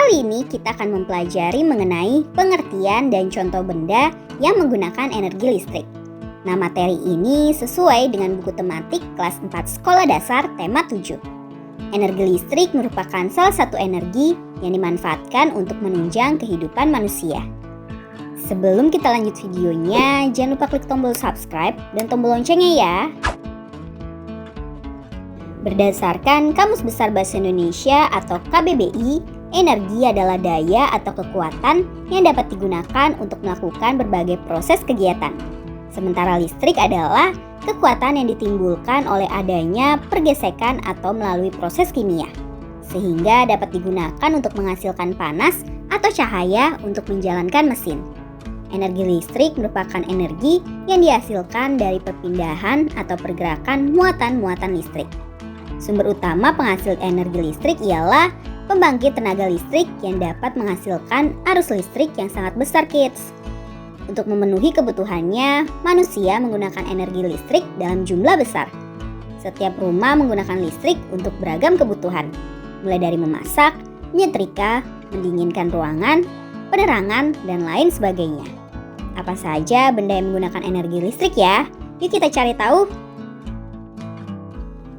Kali ini kita akan mempelajari mengenai pengertian dan contoh benda yang menggunakan energi listrik. Nah, materi ini sesuai dengan buku tematik kelas 4 sekolah dasar tema 7. Energi listrik merupakan salah satu energi yang dimanfaatkan untuk menunjang kehidupan manusia. Sebelum kita lanjut videonya, jangan lupa klik tombol subscribe dan tombol loncengnya ya. Berdasarkan Kamus Besar Bahasa Indonesia atau KBBI, energi adalah daya atau kekuatan yang dapat digunakan untuk melakukan berbagai proses kegiatan. Sementara listrik adalah kekuatan yang ditimbulkan oleh adanya pergesekan atau melalui proses kimia, sehingga dapat digunakan untuk menghasilkan panas atau cahaya untuk menjalankan mesin. Energi listrik merupakan energi yang dihasilkan dari perpindahan atau pergerakan muatan-muatan listrik. Sumber utama penghasil energi listrik ialah pembangkit tenaga listrik yang dapat menghasilkan arus listrik yang sangat besar, kids. Untuk memenuhi kebutuhannya, manusia menggunakan energi listrik dalam jumlah besar. Setiap rumah menggunakan listrik untuk beragam kebutuhan, mulai dari memasak, menyetrika, mendinginkan ruangan, penerangan, dan lain sebagainya. Apa saja benda yang menggunakan energi listrik ya? Yuk kita cari tahu.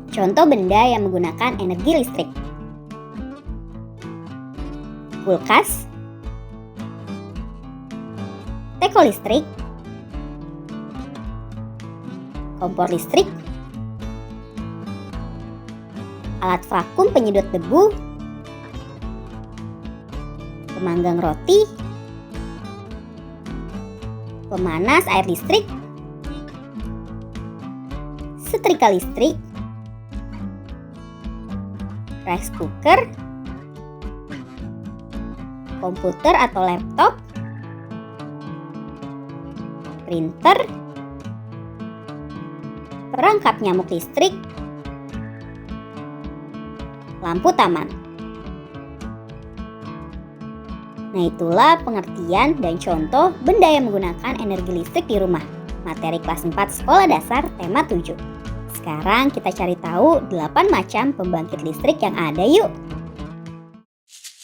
Contoh benda yang menggunakan energi listrik: kulkas, teko listrik, kompor listrik, alat vakum penyedot debu, pemanggang roti, pemanas air listrik, setrika listrik, rice cooker, komputer atau laptop, printer, perangkap nyamuk listrik, lampu taman. Nah, itulah pengertian dan contoh benda yang menggunakan energi listrik di rumah. Materi kelas 4 sekolah dasar tema 7. Sekarang kita cari tahu 8 macam pembangkit listrik yang ada yuk.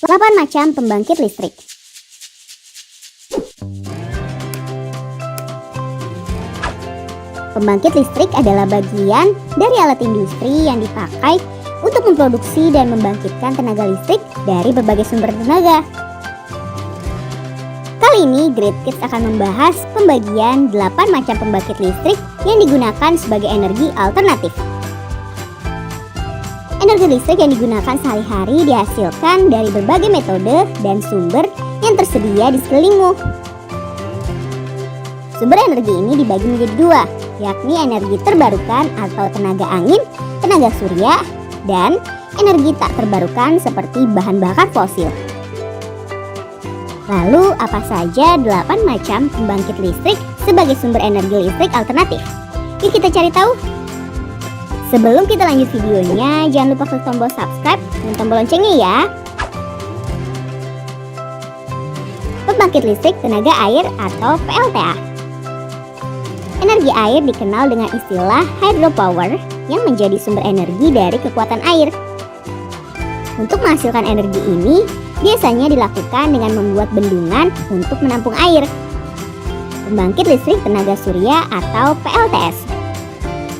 8 macam pembangkit listrik. Pembangkit listrik adalah bagian dari alat industri yang dipakai untuk memproduksi dan membangkitkan tenaga listrik dari berbagai sumber tenaga. Kali ini Great Kids akan membahas pembagian 8 macam pembangkit listrik yang digunakan sebagai energi alternatif. Energi listrik yang digunakan sehari-hari dihasilkan dari berbagai metode dan sumber yang tersedia di sekelilingmu. Sumber energi ini dibagi menjadi 2, yakni energi terbarukan atau tenaga angin, tenaga surya, dan energi tak terbarukan seperti bahan bakar fosil. Lalu, apa saja 8 macam pembangkit listrik sebagai sumber energi listrik alternatif? Yuk kita cari tahu. Sebelum kita lanjut videonya, jangan lupa klik tombol subscribe dan tombol loncengnya ya. Pembangkit listrik tenaga air atau PLTA. Energi air dikenal dengan istilah hydropower yang menjadi sumber energi dari kekuatan air. Untuk menghasilkan energi ini, biasanya dilakukan dengan membuat bendungan untuk menampung air. Pembangkit listrik tenaga surya atau PLTS.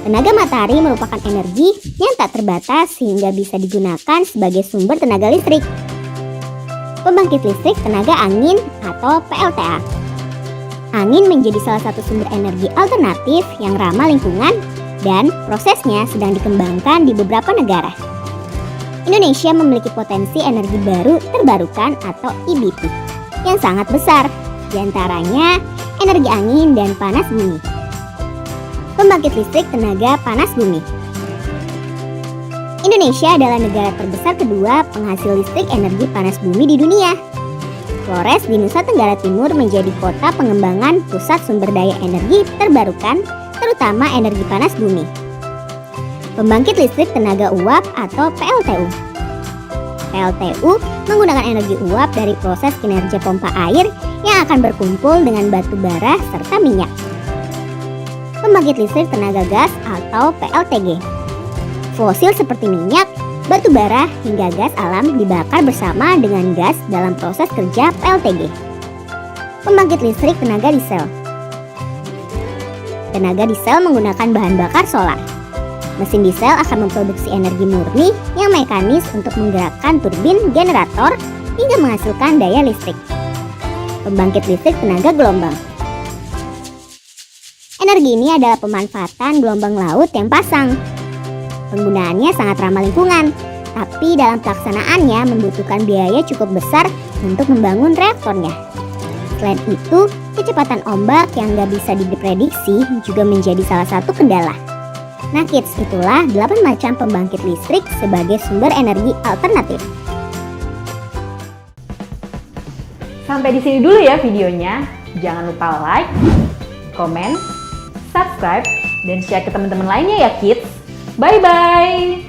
Tenaga matahari merupakan energi yang tak terbatas sehingga bisa digunakan sebagai sumber tenaga listrik. Pembangkit listrik tenaga angin atau PLTA. Angin menjadi salah satu sumber energi alternatif yang ramah lingkungan dan prosesnya sedang dikembangkan di beberapa negara. Indonesia memiliki potensi energi baru terbarukan atau EBT yang sangat besar, diantaranya energi angin dan panas bumi. Pembangkit listrik tenaga panas bumi. Indonesia adalah negara terbesar kedua penghasil listrik energi panas bumi di dunia. Flores di Nusa Tenggara Timur menjadi kota pengembangan pusat sumber daya energi terbarukan, terutama energi panas bumi. Pembangkit listrik tenaga uap atau PLTU. PLTU menggunakan energi uap dari proses kinerja pompa air yang akan berkumpul dengan batu bara serta minyak. Pembangkit listrik tenaga gas atau PLTG. Fosil seperti minyak, Batu bara hingga gas alam dibakar bersama dengan gas dalam proses kerja PLTG. Pembangkit listrik tenaga diesel. Tenaga diesel menggunakan bahan bakar solar. Mesin diesel akan memproduksi energi murni yang mekanis untuk menggerakkan turbin generator hingga menghasilkan daya listrik. Pembangkit listrik tenaga gelombang. Energi ini adalah pemanfaatan gelombang laut yang pasang. Penggunaannya sangat ramah lingkungan, tapi dalam pelaksanaannya membutuhkan biaya cukup besar untuk membangun reaktornya. Selain itu, kecepatan ombak yang nggak bisa diprediksi juga menjadi salah satu kendala. Nah kids, itulah 8 macam pembangkit listrik sebagai sumber energi alternatif. Sampai di sini dulu ya videonya. Jangan lupa like, komen, subscribe, dan share ke teman-teman lainnya ya kids. Bye-bye!